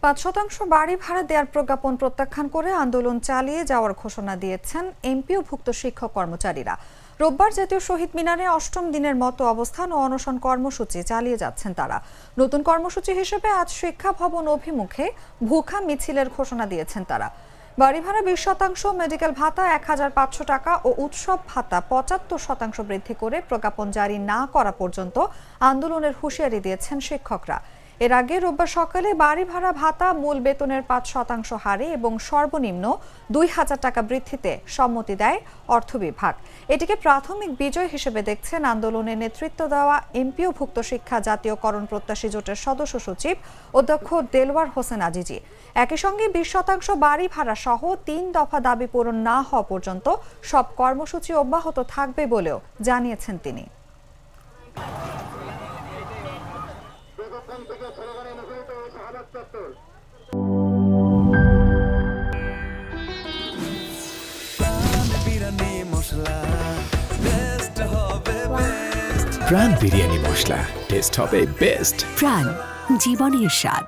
৫% বাড়ি ভাড়া দেওয়ার প্রজ্ঞাপন প্রত্যাখ্যান করে আন্দোলন চালিয়ে যাওয়ার ঘোষণা দিয়েছেন এমপিওভুক্ত শিক্ষক কর্মচারীরা। রোববার জাতীয় শহীদ মিনারে ৮ম দিনের মতো অবস্থান ও অনশন কর্মসূচি চালিয়ে যাচ্ছেন তারা। নতুন কর্মসূচি হিসেবে আজ শিক্ষা ভবন অভিমুখে ভুখা মিছিলের ঘোষণা দিয়েছেন তারা। বাড়ি ভাড়া ২০%, মেডিকেল ভাতা ১,৫০০ টাকা ও উৎসব ভাতা ৭৫% বৃদ্ধি করে প্রজ্ঞাপন জারি না করা পর্যন্ত আন্দোলনের হুঁশিয়ারি দিয়েছেন শিক্ষকরা। এর আগে রোববার সকালে বাড়ি ভাড়া ভাতা মূল বেতনের ৫% হারে এবং সর্বনিম্ন ২,০০০ টাকা বৃদ্ধিতে সম্মতি দেয় অর্থ বিভাগ। এটিকে প্রাথমিক বিজয় হিসেবে দেখছেন আন্দোলনে নেতৃত্ব দেওয়া এমপিওভুক্ত শিক্ষা জাতীয়করণ প্রত্যাশী জোটের সদস্য সচিব অধ্যক্ষ দেলওয়ার হোসেন আজিজি। একই সঙ্গে ২০% বাড়ি ভাড়া সহ ৩ দফা দাবি পূরণ না হওয়া পর্যন্ত সব কর্মসূচি অব্যাহত থাকবে বলেও জানিয়েছেন তিনি। প্রাণ বিরিয়ানি মশলা, টেস্ট হবে বেস্ট। প্রাণ, জীবনের স্বাদ।